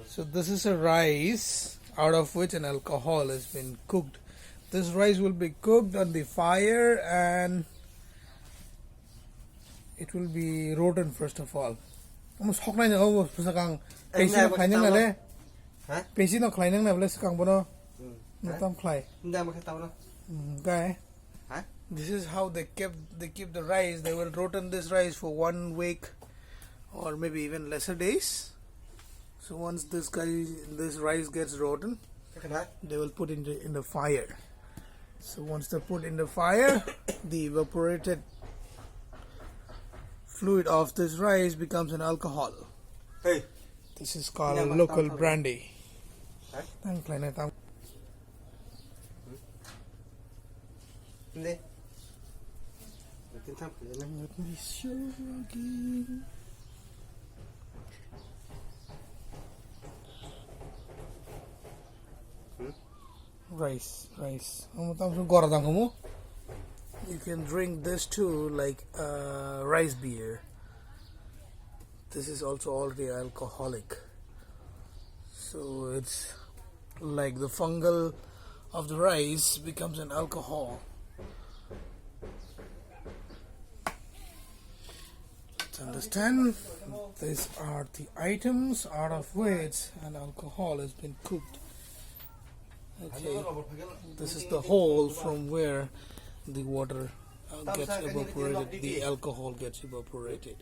So this is a rice out of which an alcohol has been cooked. This rice will be cooked on the fire and it will be rotten first of all. Almost hok nai no pusakang pesi no khlai nang le. Ha? Pesi no khlai nang na ble sakang bono. No tam khlai. Nda ma khata no. Guy. Ha? This is how they keep the rice. They will rotten this rice for 1 week or maybe even lesser days. So once this rice gets rotten, they will put in the fire. So once they put in the fire, the evaporated fluid of this rice becomes an alcohol. Hey, this is called local brandy. Let me show you again. Rice. You can drink this too, like rice beer. This is also already alcoholic. So it's like the fungal of the rice becomes an alcohol. Let's understand, these are the items out of which an alcohol has been cooked. Okay, this is the hole from where the water gets evaporated, the alcohol gets evaporated.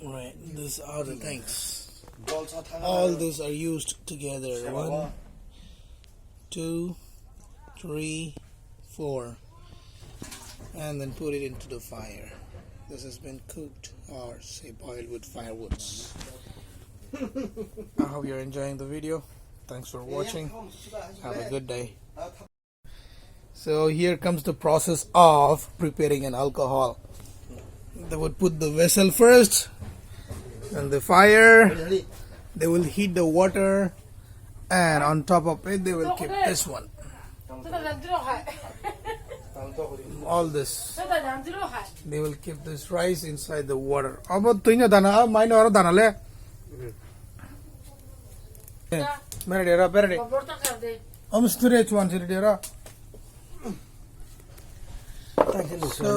Right, these are the things. All these are used together. 1, 2, 3, 4. And then put it into the fire. This has been cooked or say boiled with firewoods. I hope you're enjoying the video. Thanks for watching. Have a good day. So here comes the process of preparing an alcohol. They would put the vessel first and the fire. They will heat the water, and on top of it they will keep this one. All this. They will keep this rice inside the water. So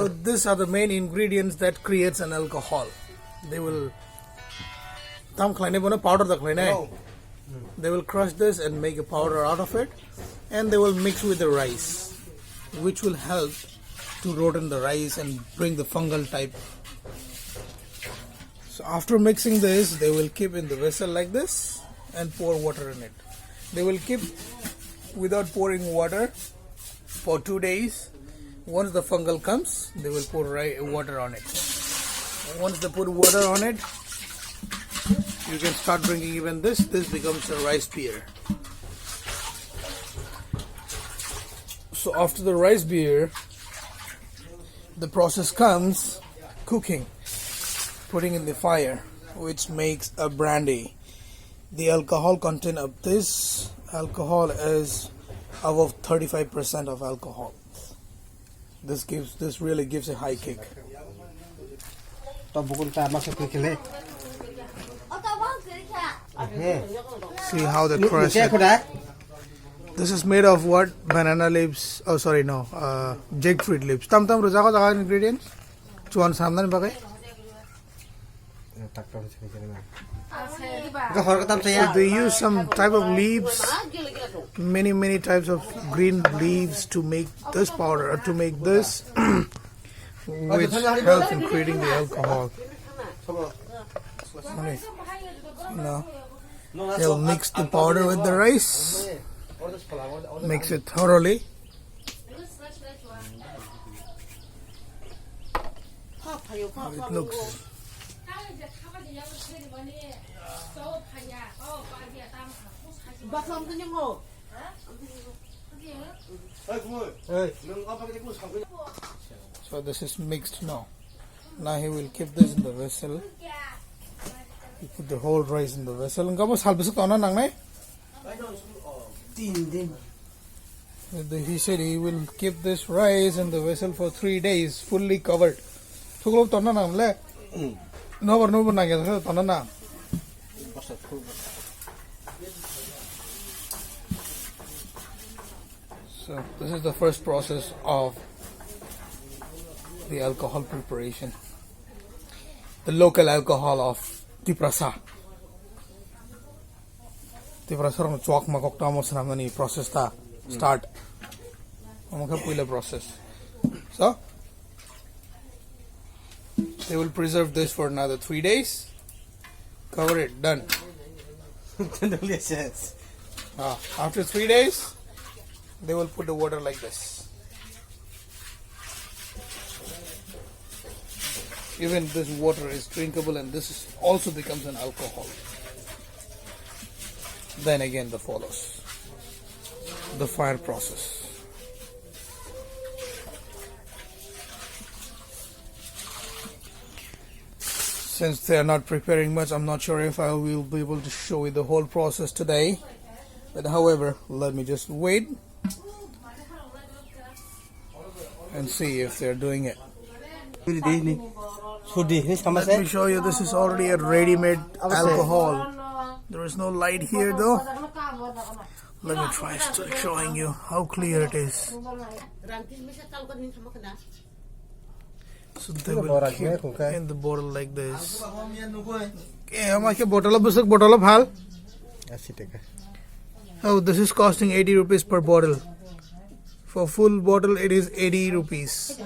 these are the main ingredients that creates an alcohol. They will crush this and make a powder out of it, and they will mix with the rice, which will help to rotten the rice and bring the fungal type. So after mixing this, they will keep in the vessel like this and pour water in it. They will keep without pouring water for 2 days. Once the fungal comes, they will pour water on it. Once they put water on it, you can start drinking even this. This becomes a rice beer. So after the rice beer, the process comes cooking, putting in the fire, which makes a brandy. The alcohol content of this alcohol is above 35% of alcohol. This really gives a high kick. See how they crush it. This is made of what? Banana leaves. Oh, sorry, no. Jackfruit leaves. Tam rujaga ingredients. Chuan samdan bagai. So they use some type of leaves, many types of green leaves to make this powder, or to make this, which helps in creating the alcohol. They'll mix the powder with the rice, mix it thoroughly. How it looks. So this is mixed now. Now he will keep this in the vessel. He put the whole rice in the vessel. He said he will keep this rice in the vessel for 3 days, fully covered. So this is the first process of the alcohol preparation. The local alcohol of Tiprasa. Tiprasa ro chuwarak ma kokta mo songmani process ta start. Amaka puila process. So they will preserve this for another 3 days. Cover it. Done. After 3 days, they will put the water like this. Even this water is drinkable, and this also becomes an alcohol. Then again the follows the fire process. Since they are not preparing much, I'm not sure if I will be able to show you the whole process today. But however, let me just wait and see if they're doing it. Let me show you, this is already a ready-made alcohol. There is no light here though. Let me try still showing you how clear it is. So they will keep in the bottle like this. Oh, this is costing 80 rupees per bottle. For full bottle it is 80 rupees.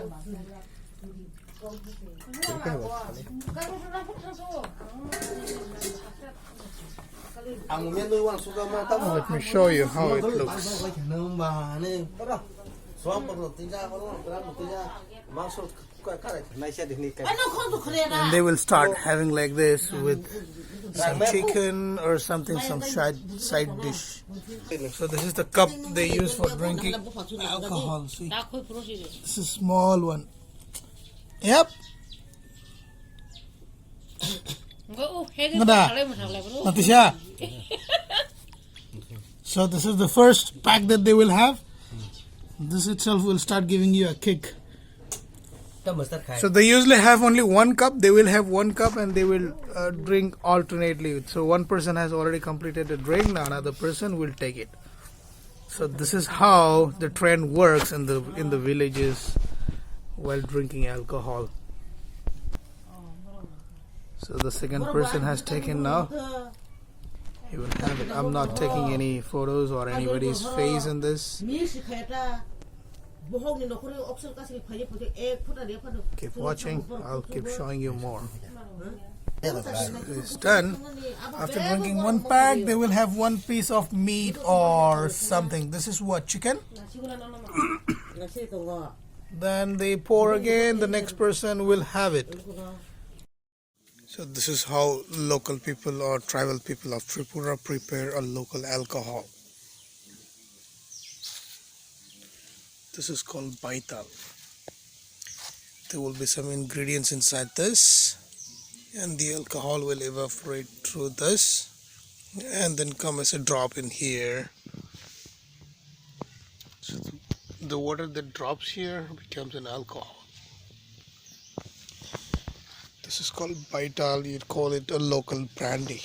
Let me show you how it looks. And they will start having like this with some chicken or something, some side dish. So this is the cup they use for drinking alcohol. See, this is a small one. Yep. Natisha. So this is the first pack that they will have. This itself will start giving you a kick. So they usually have only one cup. They will have one cup and they will drink alternately. So one person has already completed the drink. Now another person will take it. So this is how the trend works in the villages while drinking alcohol. So the second person has taken now. He will have it. I'm not taking any photos or anybody's face in this. Keep watching. I'll keep showing you more. It's done. After drinking one pack, they will have one piece of meat or something. This is what, chicken? Then they pour again. The next person will have it. So this is how local people or tribal people of Tripura prepare a local alcohol. This is called baital. There will be some ingredients inside this, and the alcohol will evaporate through this and then come as a drop in here. So the water that drops here becomes an alcohol. This is called baital. You'd call it a local brandy.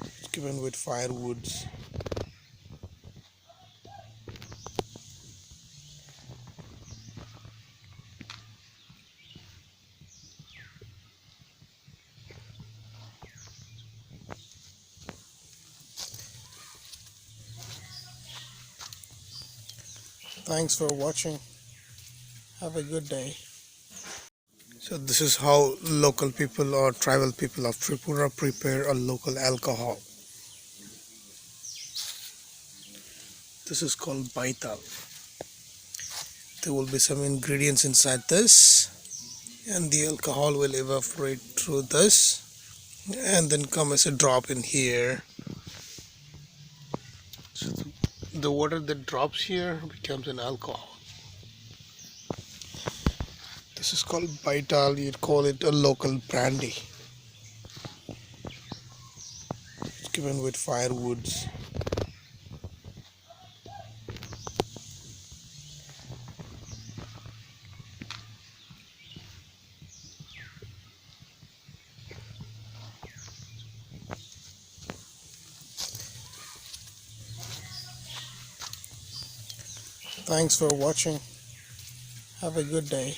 It's given with firewoods. Thanks for watching. Have a good day. So this is how local people or tribal people of Tripura prepare a local alcohol. This is called baital. There will be some ingredients inside this, and the alcohol will evaporate through this and then come as a drop in here. So the water that drops here becomes an alcohol. This is called baital. You'd call it a local brandy. It's given with firewoods. Thanks for watching. Have a good day.